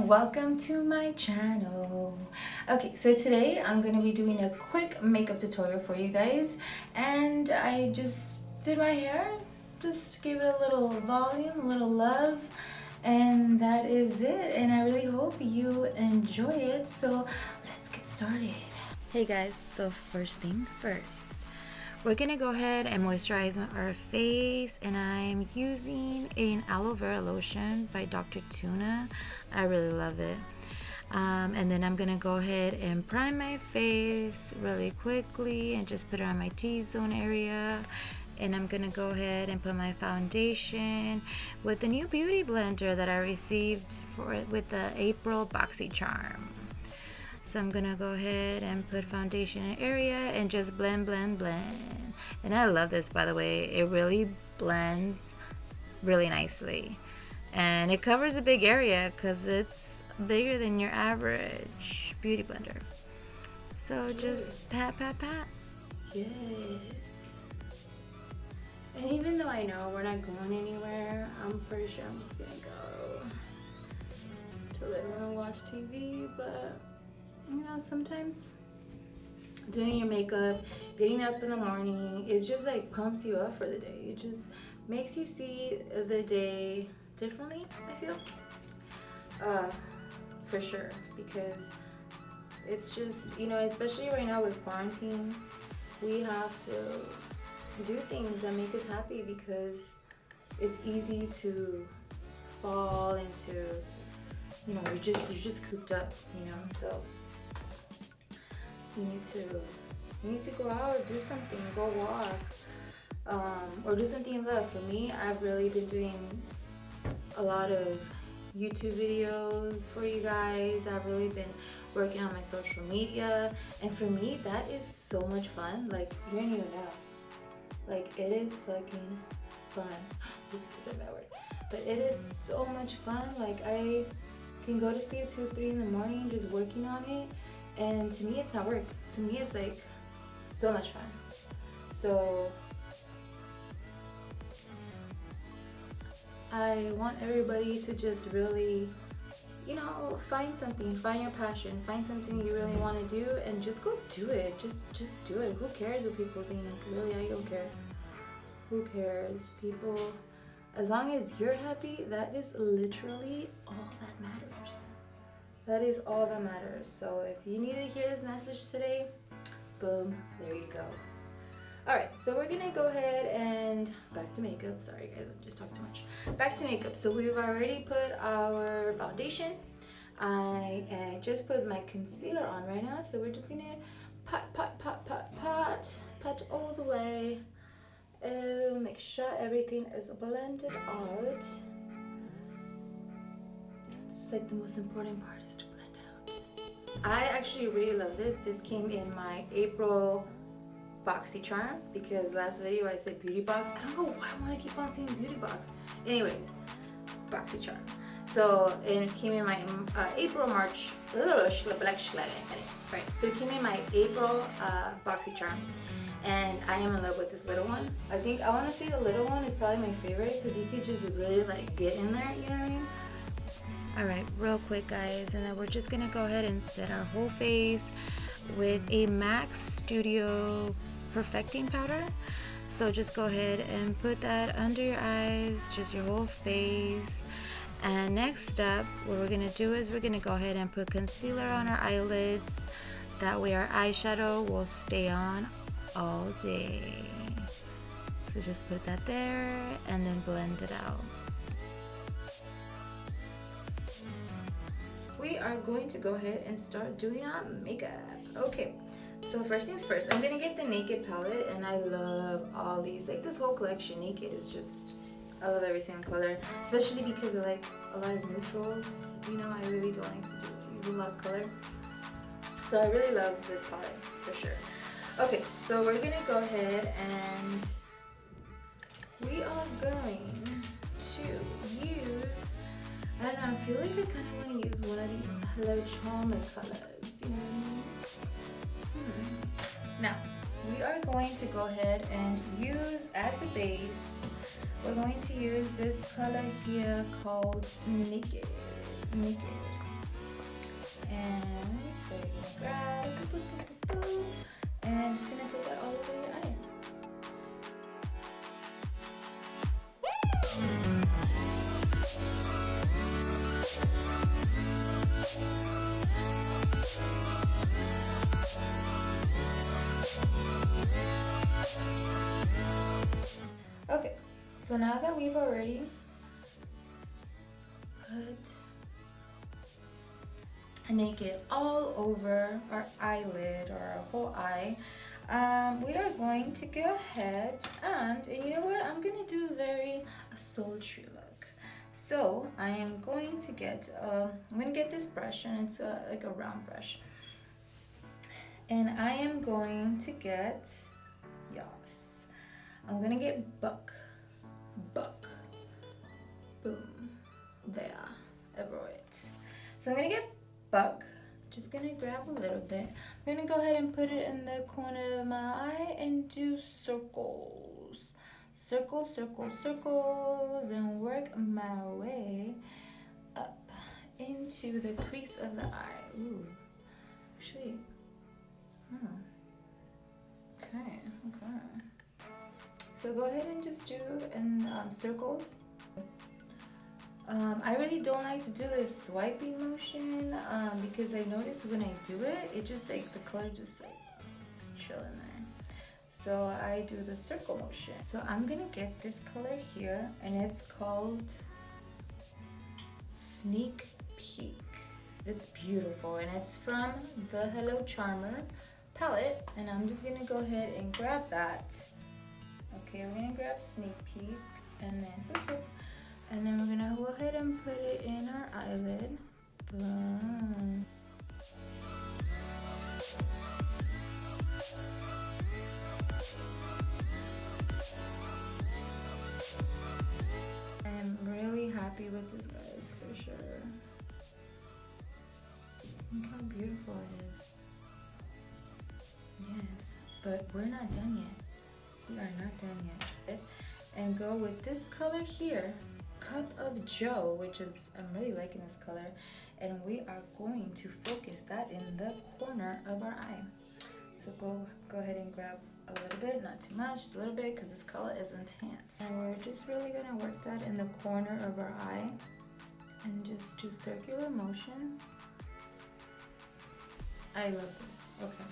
and welcome to my channel. Okay, so today I'm going to be doing a quick makeup tutorial for you guys, and I just did my hair, just gave it a little volume, a little love, and that is it. And I really hope you enjoy it, so let's get started. Hey guys, so first thing first, we're gonna go ahead and moisturize our face, and I'm using an aloe vera lotion by Dr. Tuna. I really love it. And then I'm gonna go ahead and prime my face really quickly and just put it on my T-zone area. And I'm gonna go ahead and put my foundation with the new beauty blender that I received for it with the April BoxyCharm. So I'm gonna go ahead and put foundation in area and just blend. And I love this, by the way. It really blends really nicely. And it covers a big area because it's bigger than your average beauty blender. So just pat. Yes. And even though I know we're not going anywhere, I'm pretty sure I'm just gonna go to the living room and watch TV, but you know, sometimes doing your makeup, getting up in the morning, it just like pumps you up for the day. It just makes you see the day differently, I feel. For sure, because it's just, you know, especially right now with quarantine, we have to do things that make us happy, because it's easy to fall into, you know, you're just cooped up, you know. So you need to go out, do something, go walk, or do something in love. For me, I've really been doing a lot of YouTube videos for you guys. I've really been working on my social media, and for me, that is so much fun. Like, you don't even know. Like, it is fucking fun. Oops, that's a bad word. But it is so much fun. Like, I can go to sleep 2, 3 in the morning just working on it. And to me, it's not work. To me, it's like so much fun. So I want everybody to just really, you know, find something, find your passion, find something you really want to do, and just go do it. Just do it. Who cares what people think? Really, I don't care. Who cares? People, as long as you're happy, that is literally all that matters. That is all that matters. So if you need to hear this message today, boom, there you go. All right, so we're gonna go ahead and back to makeup. Sorry guys, I just talked too much. Back to makeup. So we've already put our foundation. I just put my concealer on right now. So we're just gonna pat all the way. Make sure everything is blended out. It's like the most important part is to blend out. I actually really love this. This came in my April BoxyCharm, because last video I said beauty box. I don't know why I want to keep on saying beauty box. Anyways, BoxyCharm. So it came in my April, March. Right. So it came in my April BoxyCharm, and I am in love with this little one. I think I want to say the little one is probably my favorite, because you could just really like get in there. You know what I mean? All right, real quick guys, and then we're just gonna go ahead and set our whole face with a MAC Studio perfecting powder. So just go ahead and put that under your eyes, just your whole face. And next up, what we're gonna do is we're gonna go ahead and put concealer on our eyelids. That way our eyeshadow will stay on all day. So just put that there and then blend it out. We are going to go ahead and start doing our makeup. Okay, so first things first, I'm gonna get the Naked palette, and I love all these, like this whole collection. Naked is just, I love every single color, especially because I like a lot of neutrals. You know, I really don't like to use a lot of color, so I really love this palette for sure. Okay, so we're gonna go ahead and we are going to use, I don't know, I feel like I kind of want to use one of these Hello Charmer colors, you know what I mean? Now, we are going to go ahead and use as a base, we're going to use this color here called Naked. So now that we've already put naked all over our eyelid or our whole eye, we are going to go ahead and you know what, I'm gonna do a sultry look. So I am going to get this brush, and it's like a round brush, and I am going to get, yes, I'm gonna get buck, boom, there, right. So I'm gonna get buck, just gonna grab a little bit. I'm gonna go ahead and put it in the corner of my eye and do circles, circles, and work my way up into the crease of the eye. Ooh, actually, okay. So go ahead and just do in circles. I really don't like to do this swiping motion because I notice when I do it, it just like the color just like is chilling there. So I do the circle motion. So I'm gonna get this color here, and it's called Sneak Peek. It's beautiful, and it's from the Hello Charmer palette, and I'm just gonna go ahead and grab that. Okay, we're gonna grab Sneak Peek, and then boop, boop. And then we're gonna go ahead and put it in our eyelid. Boom. I'm really happy with this, guys, for sure. Look how beautiful it is. Yes, but we're not done yet. We are not done yet. And go with this color here, Cup of Joe, which is, I'm really liking this color, and we are going to focus that in the corner of our eye. So go ahead and grab a little bit, not too much, just a little bit, because this color is intense. And we're just really gonna work that in the corner of our eye and just do circular motions. I love this. Okay,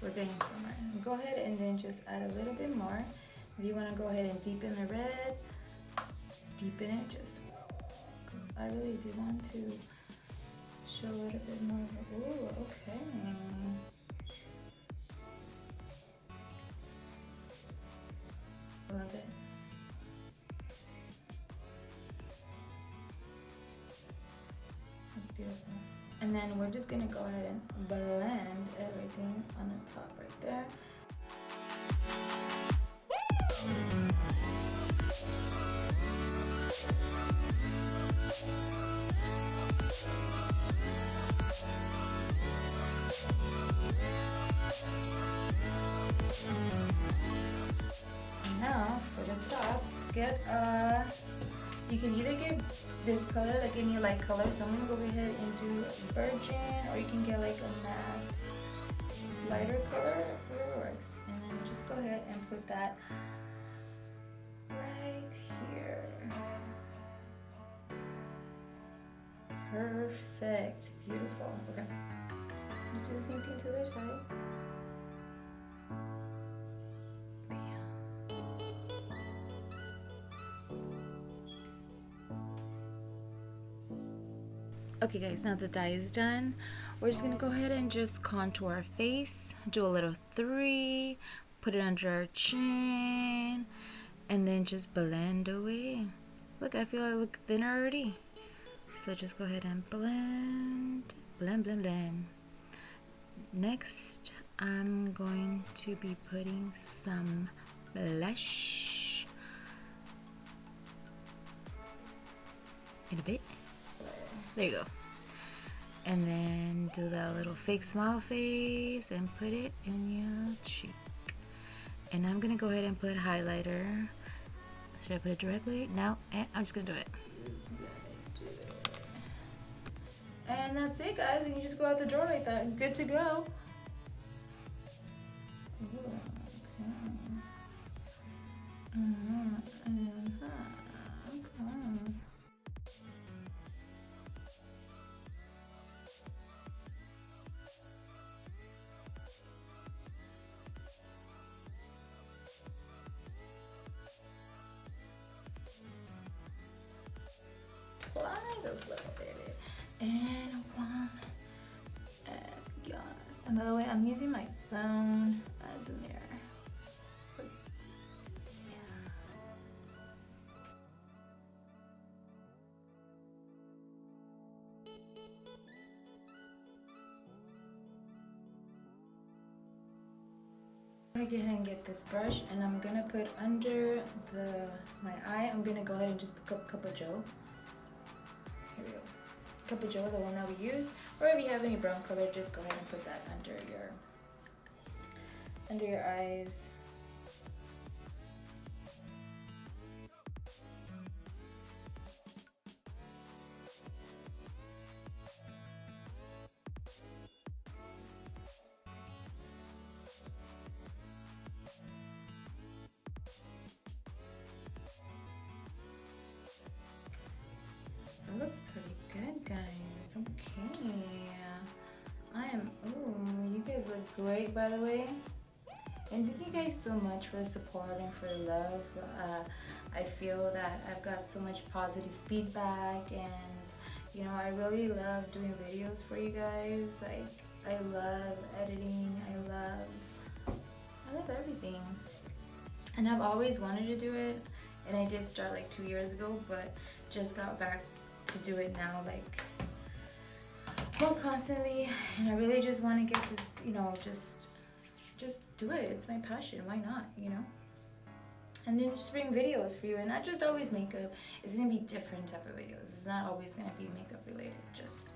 we're getting somewhere. Go ahead and then just add a little bit more. If you want to go ahead and deepen the red, just deepen it. Just, I really do want to show a little bit more of it. Ooh, okay. Love it. That's beautiful. And then we're just gonna go ahead and blend everything on the top right there. Now for the top, get you can either get this color, like any light color, so I'm gonna go ahead and do Virgin, or you can get like a matte lighter color, whatever works. And then just go ahead and put that right here. Perfect, beautiful. Okay, let's do the same thing to the other side. Okay guys, now that is done, we're just gonna go ahead and just contour our face, do a little 3, put it under our chin, and then just blend away. Look, I feel I look thinner already. So just go ahead and blend, blend, blend, blend. Next, I'm going to be putting some blush in a bit. There you go. And then do that little fake smile face and put it in your cheek. And I'm gonna go ahead and put highlighter. Should I put it directly? No, I'm just gonna do it. And that's it, guys. And you just go out the door like that. Good to go. Ooh, okay. Okay. and one. And yes. And by the way, I'm using my phone as a mirror. But, yeah. I'm gonna go ahead and get this brush, and I'm gonna put under my eye. I'm gonna go ahead and just pick up Cup of Joe. Here we go. Cup of Joe, the one that we use. Or if you have any brown color, just go ahead and put that under your eyes. It looks pretty good, guys. Okay. You guys look great, by the way. And thank you guys so much for the support and for the love. I feel that I've got so much positive feedback, and you know, I really love doing videos for you guys. Like, I love editing. I love everything. And I've always wanted to do it, and I did start like 2 years ago, but just got back to do it now, like more constantly. And I really just want to get this, you know, just do it. It's my passion. Why not, you know? And then just bring videos for you, and not just always makeup. It's gonna be different type of videos. It's not always gonna be makeup related. Just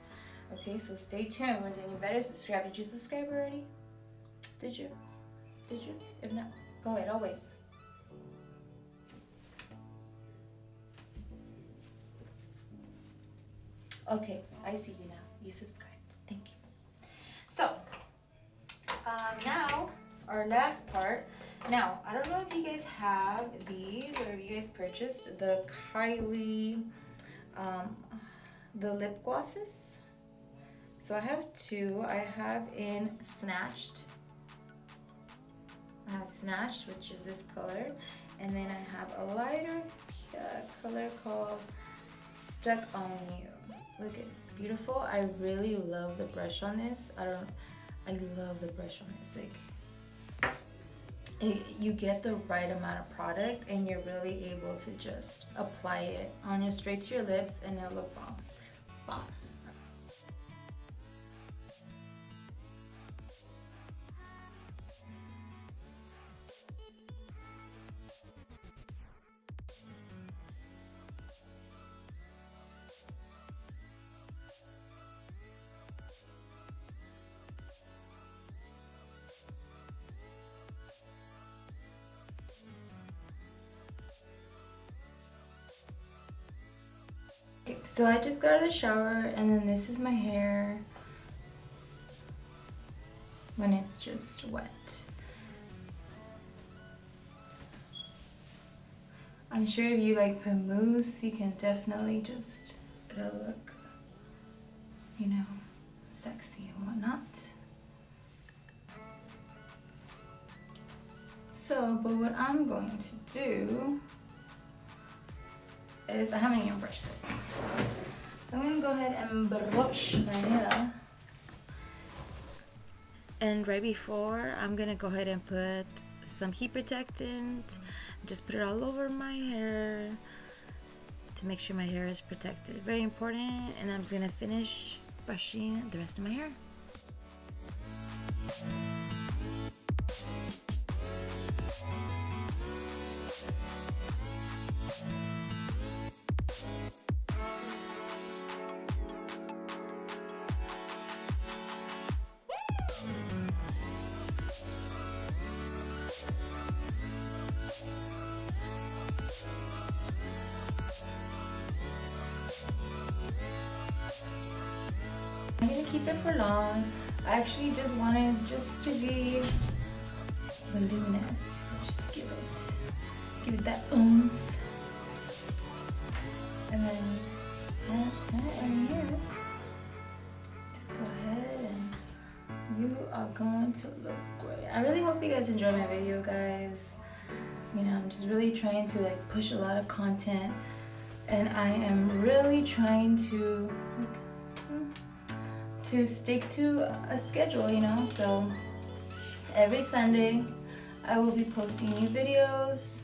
okay. So stay tuned, and you better subscribe. Did you subscribe already? Did you? If not, go ahead. I'll wait. Okay, I see you now. You subscribed. Thank you. So, now, our last part. Now, I don't know if you guys have these, or if you guys purchased the Kylie, the lip glosses. So I have two. I have in Snatched. I have Snatched, which is this color. And then I have a lighter color called Stuck on You. Look, it's beautiful. I really love the brush on this. I love the brush on this. Like, you get the right amount of product, and you're really able to just apply it on your straight to your lips, and it'll look bomb. Bomb. So I just got out of the shower, and then this is my hair when it's just wet. I'm sure if you like put mousse, you can definitely just, it'll look, you know, sexy and whatnot. So, but what I'm going to do is, I haven't even brushed it. I'm gonna go ahead and brush my hair. And right before, I'm gonna go ahead and put some heat protectant. Just put it all over my hair to make sure my hair is protected. Very important. And I'm just gonna finish brushing the rest of my hair. I'm gonna keep it for long. I actually just wanted just to be voluminous, just to give it that oomph. And then right here, just go ahead, and you are going to look great. I really hope you guys enjoy my video, guys. You know, I'm just really trying to like push a lot of content, and I am really trying to like, to stick to a schedule, you know. So every Sunday I will be posting new videos,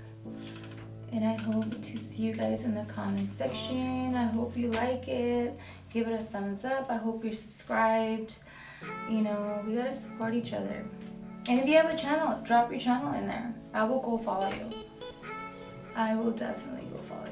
and I hope to see you guys in the comment section. I hope you like it. Give it a thumbs up. I hope you're subscribed. You know, we gotta support each other. And if you have a channel, drop your channel in there. I will go follow you. I will definitely go follow you.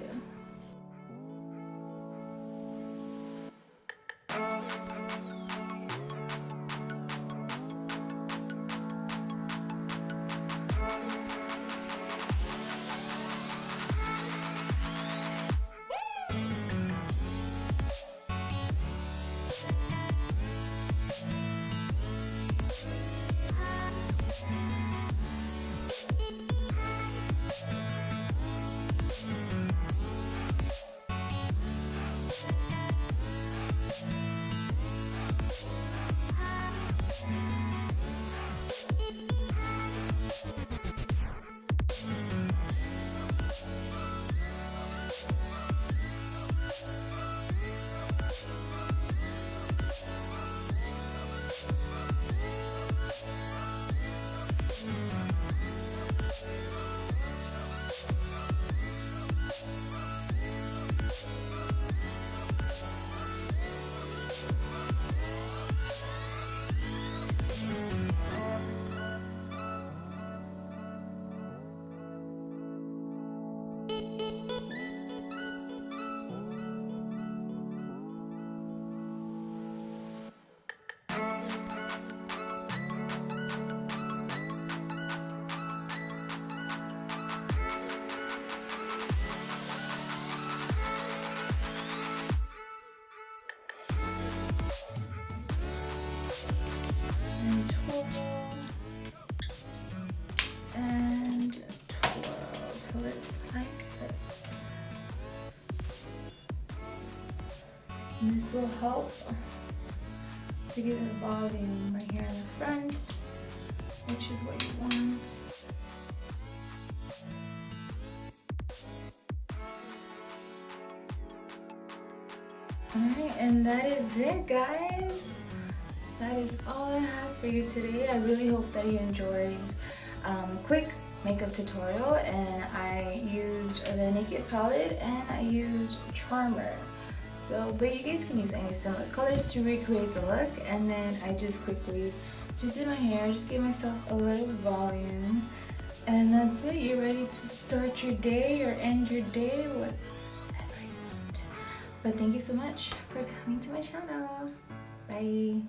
And twirl till it's like this. And this will help to give it a volume right here in the front, which is what you want. Alright, and that is it, guys. That is all I have for you today. I really hope that you enjoyed a quick makeup tutorial, and I used the Naked palette and I used Charmer. So, but you guys can use any similar colors to recreate the look. And then I just quickly did my hair, just gave myself a little volume, and that's it. You're ready to start your day or end your day, whatever you want. But thank you so much for coming to my channel. Bye.